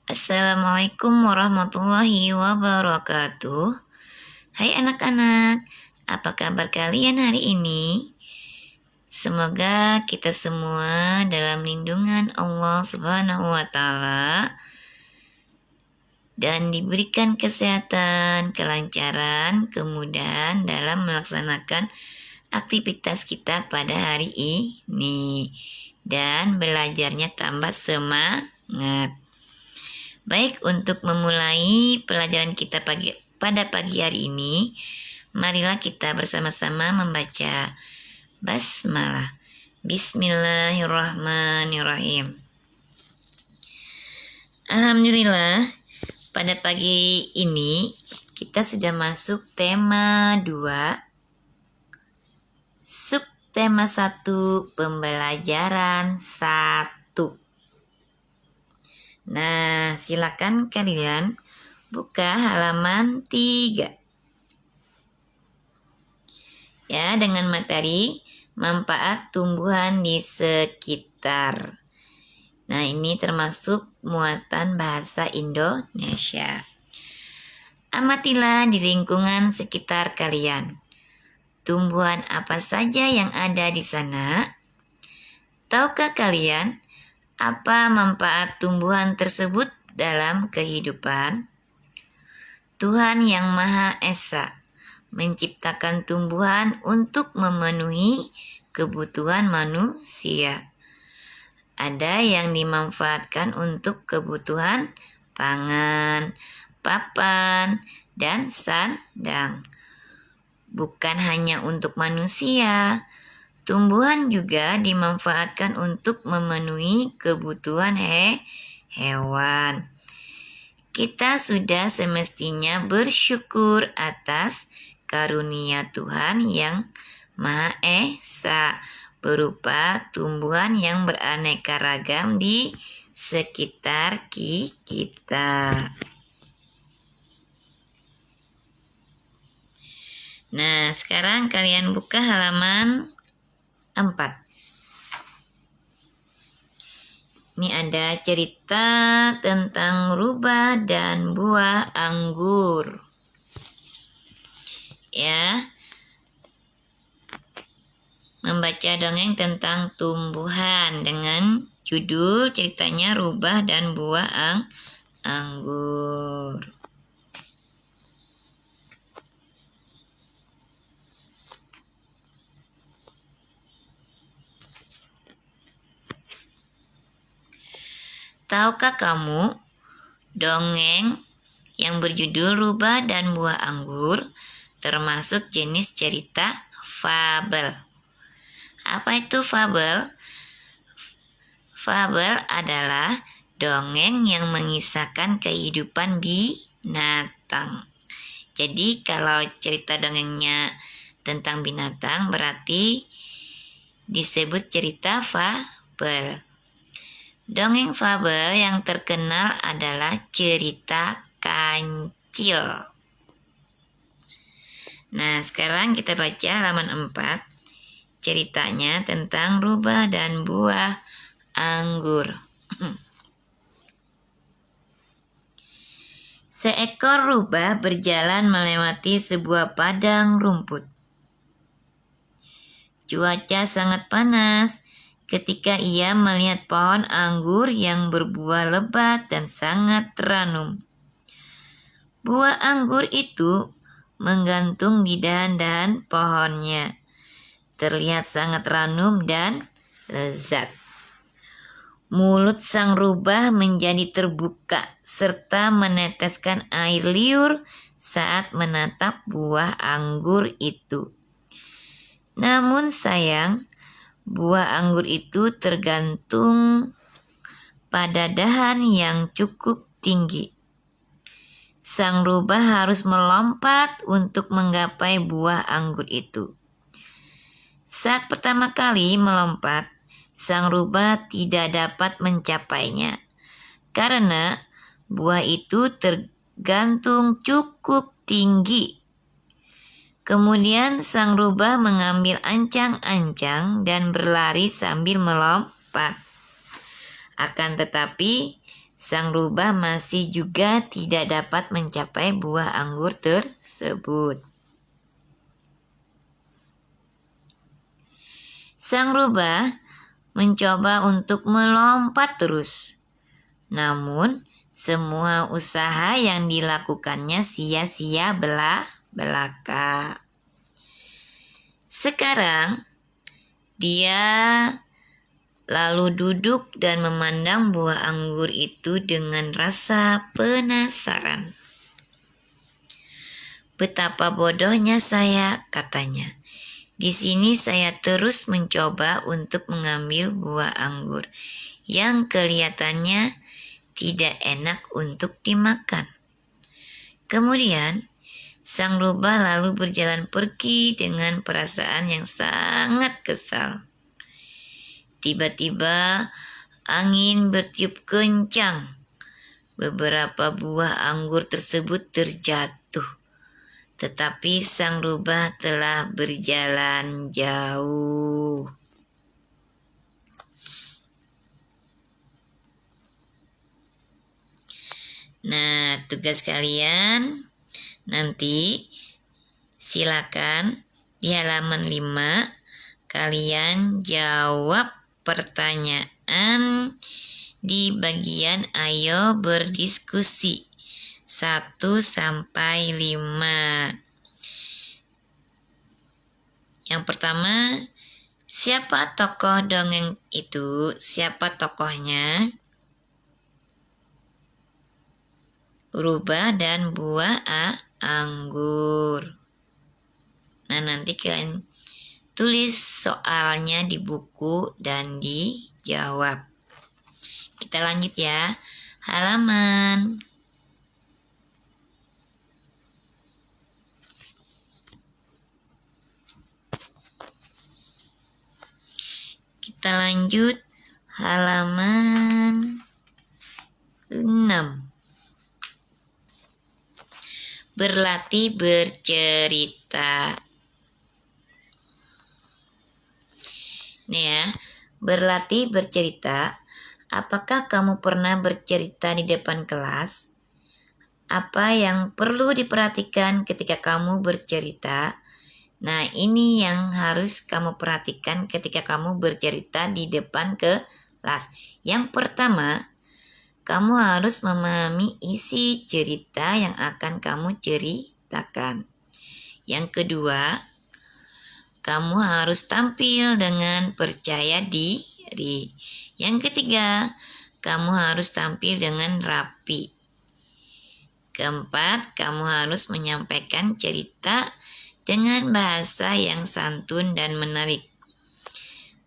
Assalamualaikum warahmatullahi wabarakatuh. Hai anak-anak, apa kabar kalian hari ini? Semoga kita semua dalam lindungan Allah Subhanahu wa Ta'ala dan diberikan kesehatan, kelancaran, kemudahan dalam melaksanakan aktivitas kita pada hari ini dan belajarnya tambah semangat. Baik, untuk memulai pelajaran kita pada pagi hari ini, marilah kita bersama-sama membaca basmalah. Bismillahirrahmanirrahim. Alhamdulillah, pada pagi ini kita sudah masuk tema 2, subtema 1, pembelajaran 1. Nah, silakan kalian buka halaman 3. Ya, dengan materi manfaat tumbuhan di sekitar. Nah, ini termasuk muatan bahasa Indonesia. Amatilah di lingkungan sekitar kalian. Tumbuhan apa saja yang ada di sana? Tahukah kalian apa manfaat tumbuhan tersebut dalam kehidupan? Tuhan Yang Maha Esa menciptakan tumbuhan untuk memenuhi kebutuhan manusia. Ada yang dimanfaatkan untuk kebutuhan pangan, papan, dan sandang. Bukan hanya untuk manusia, tumbuhan juga dimanfaatkan untuk memenuhi kebutuhan hewan. Kita sudah semestinya bersyukur atas karunia Tuhan Yang Maha Esa berupa tumbuhan yang beraneka ragam di sekitar kita. Nah, sekarang kalian buka halaman 4. Ini ada cerita tentang rubah dan buah anggur. Ya. Membaca dongeng tentang tumbuhan dengan judul ceritanya rubah dan buah anggur. Tahukah kamu dongeng yang berjudul Rubah dan Buah Anggur termasuk jenis cerita fabel? Apa itu fabel? Fabel adalah dongeng yang mengisahkan kehidupan binatang. Jadi kalau cerita dongengnya tentang binatang berarti disebut cerita fabel. Dongeng fabel yang terkenal adalah cerita kancil. Nah, sekarang kita baca halaman 4. Ceritanya tentang rubah dan buah anggur. Seekor rubah berjalan melewati sebuah padang rumput. Cuaca sangat panas ketika ia melihat pohon anggur yang berbuah lebat dan sangat ranum. Buah anggur itu menggantung di dahan-dahan pohonnya. Terlihat sangat ranum dan lezat. Mulut sang rubah menjadi terbuka serta meneteskan air liur saat menatap buah anggur itu. Namun sayang, buah anggur itu tergantung pada dahan yang cukup tinggi. Sang rubah harus melompat untuk menggapai buah anggur itu. Saat pertama kali melompat, sang rubah tidak dapat mencapainya karena buah itu tergantung cukup tinggi. Kemudian sang rubah mengambil ancang-ancang dan berlari sambil melompat. Akan tetapi sang rubah masih juga tidak dapat mencapai buah anggur tersebut. Sang rubah mencoba untuk melompat terus. Namun, semua usaha yang dilakukannya sia-sia belaka. Sekarang, dia lalu duduk dan memandang buah anggur itu dengan rasa penasaran. Betapa bodohnya saya, katanya. Di sini saya terus mencoba untuk mengambil buah anggur yang kelihatannya tidak enak untuk dimakan. Kemudian, sang rubah lalu berjalan pergi dengan perasaan yang sangat kesal. Tiba-tiba, angin bertiup kencang. Beberapa buah anggur tersebut terjatuh. Tetapi sang rubah telah berjalan jauh. Nah, tugas kalian nanti silakan di halaman 5 kalian jawab pertanyaan di bagian ayo berdiskusi 1 sampai 5. Yang pertama, siapa tokoh dongeng itu? Siapa tokohnya? Rubah dan buah anggur. Nah, nanti kalian tulis soalnya di buku dan dijawab. Kita lanjut ya. Halaman. Kita lanjut halaman 6. Berlatih bercerita. Nih ya, berlatih bercerita. Apakah kamu pernah bercerita di depan kelas? Apa yang perlu diperhatikan ketika kamu bercerita? Nah, ini yang harus kamu perhatikan ketika kamu bercerita di depan kelas. Yang pertama, kamu harus memahami isi cerita yang akan kamu ceritakan. Yang kedua, kamu harus tampil dengan percaya diri. Yang ketiga, kamu harus tampil dengan rapi. Keempat, kamu harus menyampaikan cerita dengan bahasa yang santun dan menarik.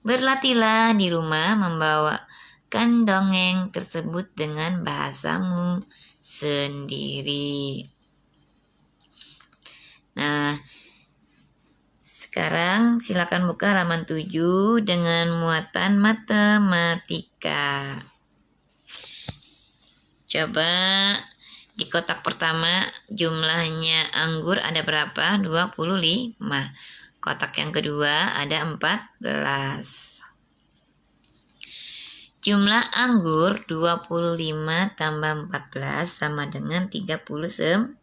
Berlatihlah di rumah membawakan dongeng tersebut dengan bahasamu sendiri. Nah, sekarang silakan buka halaman 7 dengan muatan matematika. Coba di kotak pertama jumlahnya anggur ada berapa? 25. Kotak yang kedua ada 14. Jumlah anggur 25 tambah 14 sama dengan 39.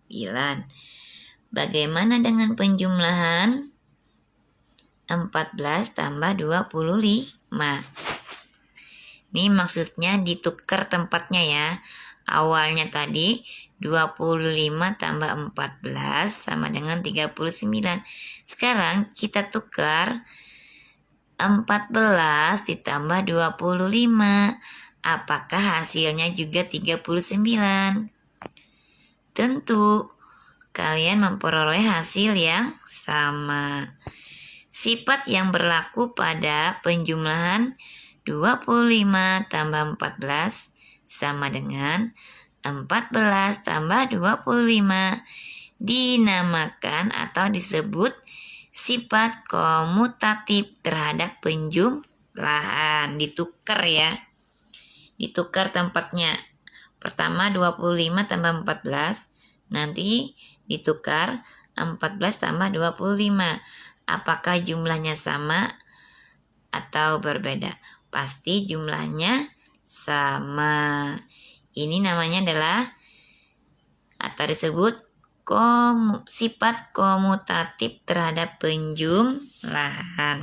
Bagaimana dengan penjumlahan 14 tambah 25? Ini maksudnya ditukar tempatnya ya. Awalnya tadi 25 tambah 14 sama dengan 39. Sekarang kita tukar 14 ditambah 25. Apakah hasilnya juga 39? Tentu kalian memperoleh hasil yang sama. Sifat yang berlaku pada penjumlahan 25 tambah 14 sama dengan 14 tambah 25 dinamakan atau disebut sifat komutatif terhadap penjumlahan. Ditukar ya. Ditukar tempatnya. Pertama 25 tambah 14. Nanti ditukar 14 tambah 25. Apakah jumlahnya sama atau berbeda? Pasti jumlahnya sama. Ini namanya adalah atau disebut sifat komutatif terhadap penjumlahan.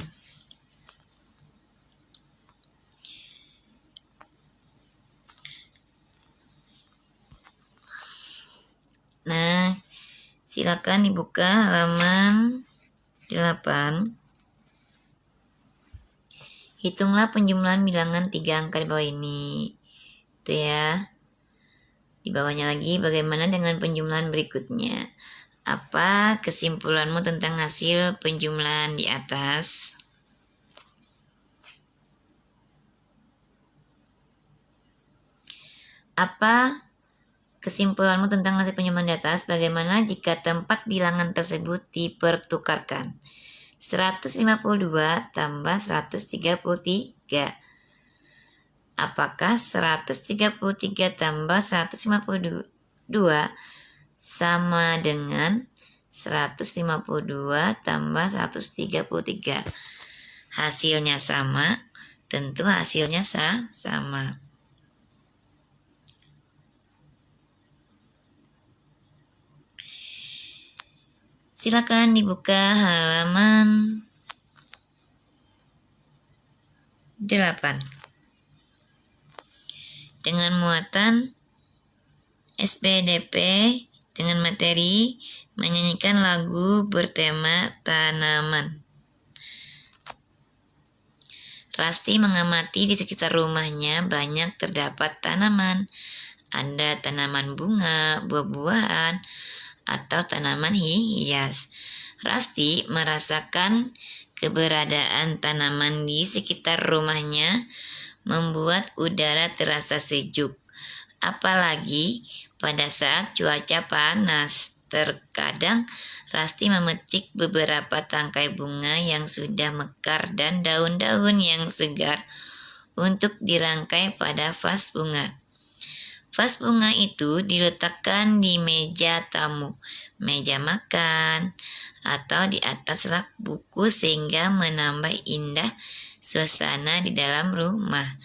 Nah, silakan dibuka halaman 8. Hitunglah penjumlahan bilangan 3 angka di bawah ini. Itu ya. Di bawahnya lagi, bagaimana dengan penjumlahan berikutnya? Apa kesimpulanmu tentang hasil penjumlahan di atas? Apa kesimpulanmu tentang hasil penjumlahan di atas? Bagaimana jika tempat bilangan tersebut dipertukarkan? 152 tambah 133. Apakah 133 tambah 152 sama dengan 152 tambah 133? Hasilnya sama, tentu hasilnya sama. Silakan dibuka halaman 8. Dengan muatan SPDP dengan materi menyanyikan lagu bertema tanaman. Rasti mengamati di sekitar rumahnya banyak terdapat tanaman. Ada tanaman bunga, buah-buahan, atau tanaman hias. Rasti merasakan keberadaan tanaman di sekitar rumahnya membuat udara terasa sejuk. Apalagi pada saat cuaca panas. Terkadang Rasti memetik beberapa tangkai bunga yang sudah mekar dan daun-daun yang segar untuk dirangkai pada vas bunga. Vas bunga itu diletakkan di meja tamu, meja makan, atau di atas rak buku sehingga menambah indah suasana di dalam rumah.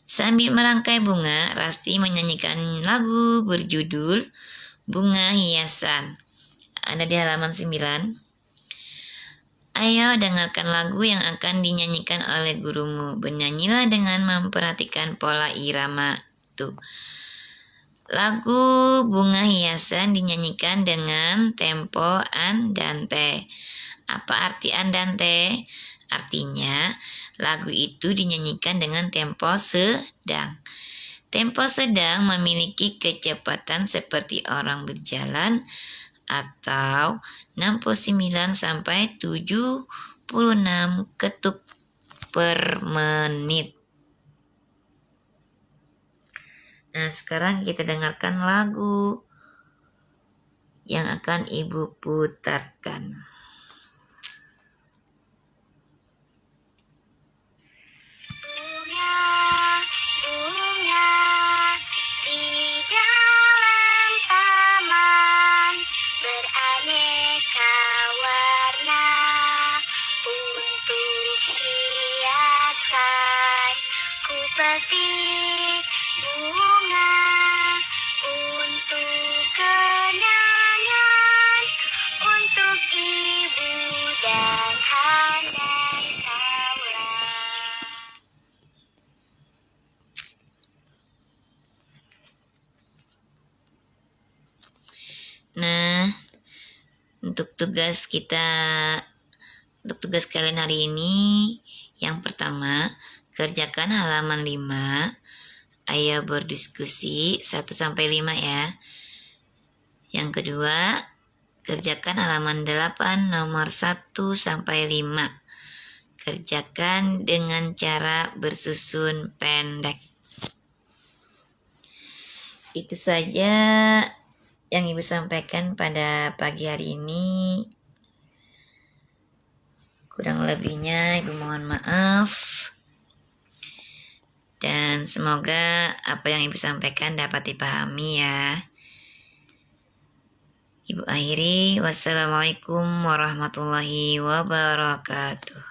Sambil merangkai bunga, Rasti menyanyikan lagu berjudul Bunga Hiasan. Ada di halaman 9. Ayo dengarkan lagu yang akan dinyanyikan oleh gurumu. Bernyanyilah dengan memperhatikan pola irama. Tuh. Lagu Bunga Hiasan dinyanyikan dengan tempo andante. Apa arti andante? Artinya, lagu itu dinyanyikan dengan tempo sedang. Tempo sedang memiliki kecepatan seperti orang berjalan atau 69 sampai 76 ketuk per menit. Nah, sekarang kita dengarkan lagu yang akan Ibu putarkan. Petik bunga untuk kenangan, untuk ibu dan anak taulah. Nah, untuk tugas kalian hari ini, yang pertama, kerjakan halaman 5. Ayo berdiskusi 1-5 ya. Yang kedua, kerjakan halaman 8 nomor 1-5. Kerjakan dengan cara bersusun pendek. Itu saja yang Ibu sampaikan pada pagi hari ini. Kurang lebihnya Ibu mohon maaf. Dan semoga apa yang Ibu sampaikan dapat dipahami ya. Ibu akhiri, wassalamualaikum warahmatullahi wabarakatuh.